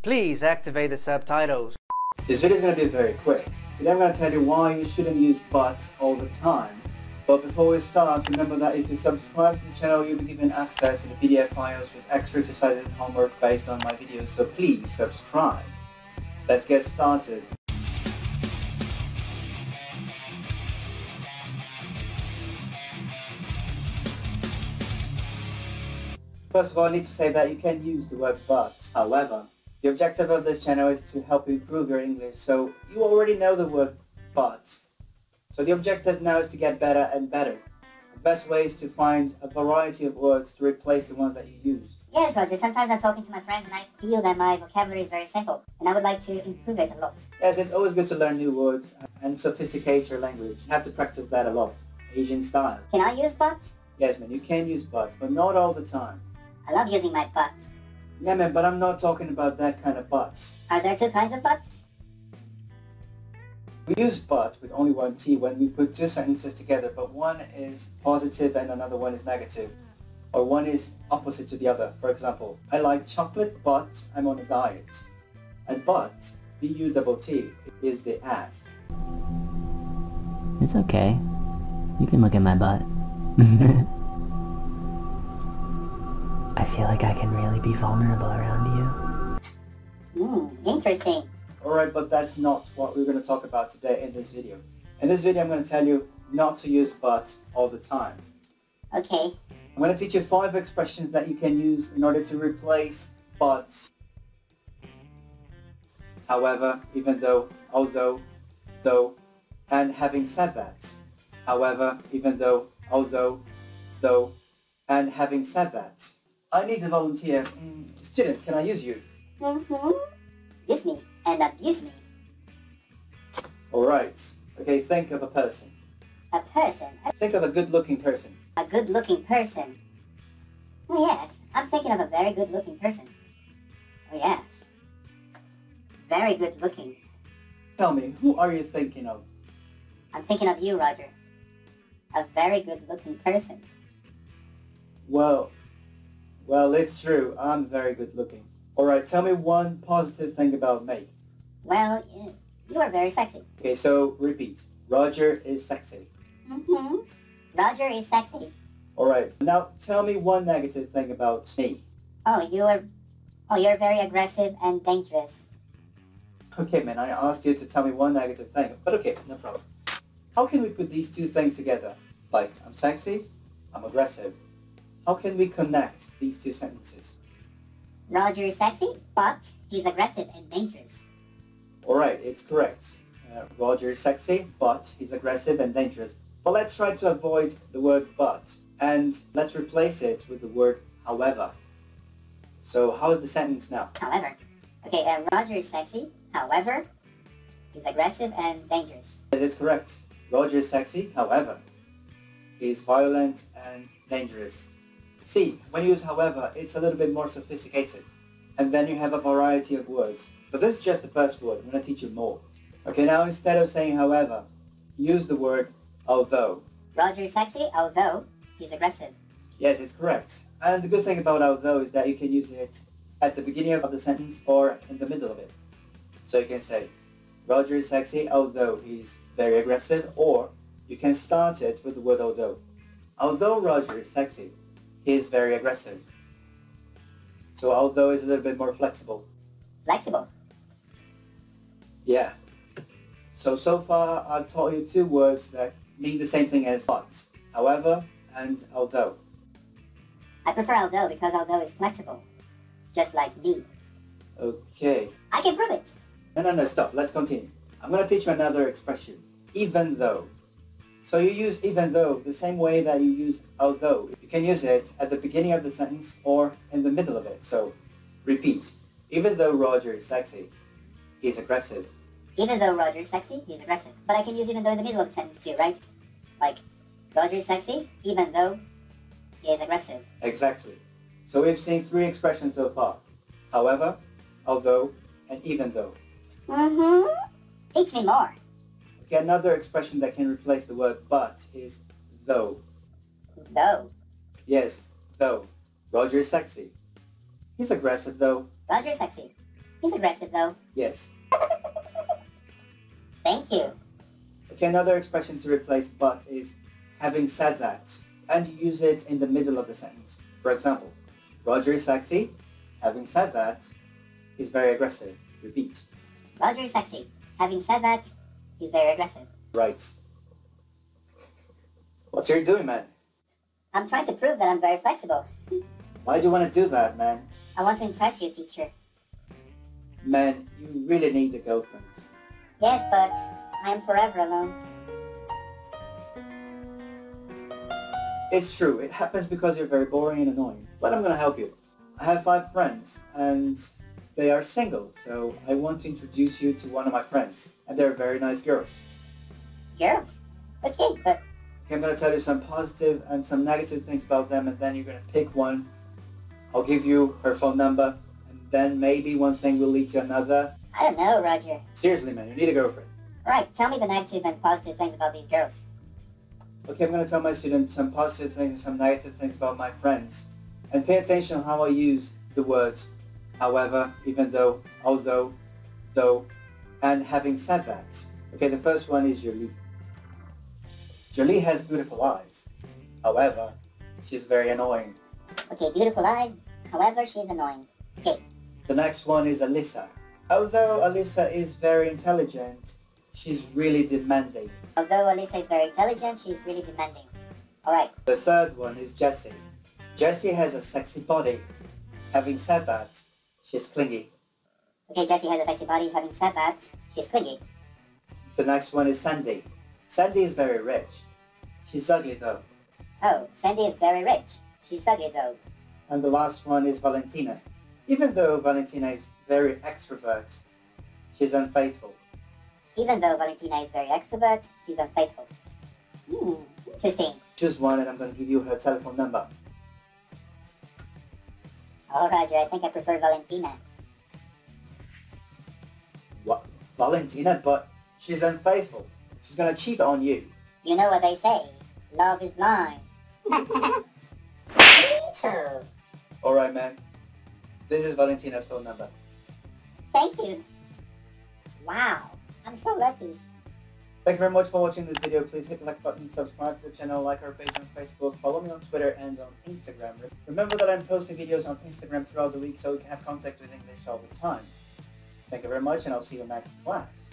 Please activate the subtitles. This video is going to be very quick. Today I'm going to tell you why you shouldn't use but all the time. But before we start, remember that if you subscribe to the channel, you'll be given access to the PDF files with extra exercises and homework based on my videos, so please subscribe. Let's get started. First of all, I need to say that you can use the word but. However, the objective of this channel is to help you improve your English, so you already know the word but. So the objective now is to get better and better. The best way is to find a variety of words to replace the ones that you use. Yes, Roger. Sometimes I'm talking to my friends and I feel that my vocabulary is very simple, and I would like to improve it a lot. Yes, it's always good to learn new words and sophisticate your language. You have to practice that a lot. Asian style. Can I use but? Yes, man, you can use but not all the time. I love using my but. Yeah, man, but I'm not talking about that kind of but. Are there two kinds of buts? We use but with only one T when we put two sentences together, but one is positive and another one is negative. Or one is opposite to the other. For example, I like chocolate, but I'm on a diet. And but, B-U-T-T, is the ass. It's okay. You can look at my butt. I feel like I can really be vulnerable around you. Interesting. Alright, but that's not what we're going to talk about today in this video. In this video I'm going to tell you not to use but all the time. Okay. I'm going to teach you 5 expressions that you can use in order to replace but. However, even though, although, though, and having said that. However, even though, although, though, and having said that. I need a volunteer. Student, can I use you? Use me and abuse me. Alright. Okay, think of a person. A person? Think of a good-looking person. A good-looking person? Oh yes, I'm thinking of a very good-looking person. Oh yes. Very good-looking. Tell me, who are you thinking of? I'm thinking of you, Roger. A very good-looking person. Well, it's true. I'm very good-looking. Alright, tell me one positive thing about me. Well, you are very sexy. Okay, so repeat. Roger is sexy. Roger is sexy. Alright, now tell me one negative thing about me. You're very aggressive and dangerous. Okay, man, I asked you to tell me one negative thing, but okay, no problem. How can we put these two things together? Like, I'm sexy, I'm aggressive. How can we connect these two sentences? Roger is sexy, but he's aggressive and dangerous. Alright, it's correct. Roger is sexy, but he's aggressive and dangerous. But let's try to avoid the word but, and let's replace it with the word however. So how is the sentence now? However. Okay, Roger is sexy, however, he's aggressive and dangerous. That is correct. Roger is sexy, however, he's violent and dangerous. See, when you use however, it's a little bit more sophisticated. And then you have a variety of words. But this is just the first word. I'm going to teach you more. Okay, now instead of saying however, use the word although. Roger is sexy, although he's aggressive. Yes, it's correct. And the good thing about although is that you can use it at the beginning of the sentence or in the middle of it. So you can say, Roger is sexy, although he's very aggressive, or you can start it with the word although. Although Roger is sexy, he is very aggressive. So although is a little bit more flexible. Flexible? Yeah. So far I've taught you 2 words that mean the same thing as but. However and although. I prefer although because although is flexible. Just like me. Okay. I can prove it. No, stop. Let's continue. I'm going to teach you another expression. Even though. So you use even though the same way that you use although. You can use it at the beginning of the sentence or in the middle of it. So repeat. Even though Roger is sexy, he's aggressive. Even though Roger is sexy, he's aggressive. But I can use even though in the middle of the sentence too, right? Like, Roger is sexy, even though he is aggressive. Exactly. So we've seen 3 expressions so far. However, although, and even though. Teach me more. Okay, another expression that can replace the word but is though. Though? Yes, though. Roger is sexy. He's aggressive though. Roger is sexy. He's aggressive though. Yes. Thank you. Okay, another expression to replace but is having said that, and you use it in the middle of the sentence. For example, Roger is sexy. Having said that, he's very aggressive. Repeat. Roger is sexy. Having said that, he's very aggressive. Right. What are you doing, man? I'm trying to prove that I'm very flexible. Why do you want to do that, man? I want to impress you, teacher. Man, you really need a girlfriend. Yes, but I am forever alone. It's true, it happens because you're very boring and annoying. But I'm gonna help you. I have 5 friends, and they are single, so I want to introduce you to one of my friends. And they're very nice girls. Girls? Okay, but Okay, I'm gonna tell you some positive and some negative things about them, and then you're gonna pick one. I'll give you her phone number, and then maybe one thing will lead to another. I don't know, Roger. Seriously, man, you need a girlfriend. Alright, tell me the negative and positive things about these girls. Okay, I'm going to tell my students some positive things and some negative things about my friends. And pay attention on how I use the words however, even though, although, though, and having said that. Okay, the first one is Julie. Julie has beautiful eyes. However, she's very annoying. Okay, beautiful eyes. However, she's annoying. Okay, The next one is Alyssa. Although Alyssa is very intelligent, she's really demanding. although Alyssa is very intelligent, she's really demanding. Alright, The third one is Jessie. Jessie has a sexy body. Having said that, she's clingy. okay, Jessie has a sexy body. Having said that, she's clingy. The next one is Sandy. Sandy is very rich. She's ugly though. Oh, Sandy is very rich. She's ugly though. And the last one is Valentina. Even though Valentina is very extrovert, she's unfaithful. Even though Valentina is very extrovert, she's unfaithful. Interesting. Choose one and I'm going to give you her telephone number. Oh, Roger, I think I prefer Valentina. What? Valentina? But she's unfaithful. She's going to cheat on you. You know what they say, love is blind. Alright, man. This is Valentina's phone number. Thank you. Wow, I'm so lucky. Thank you very much for watching this video. Please hit the like button, subscribe to the channel, like our page on Facebook, follow me on Twitter and on Instagram. Remember that I'm posting videos on Instagram throughout the week so we can have contact with English all the time. Thank you very much and I'll see you next class.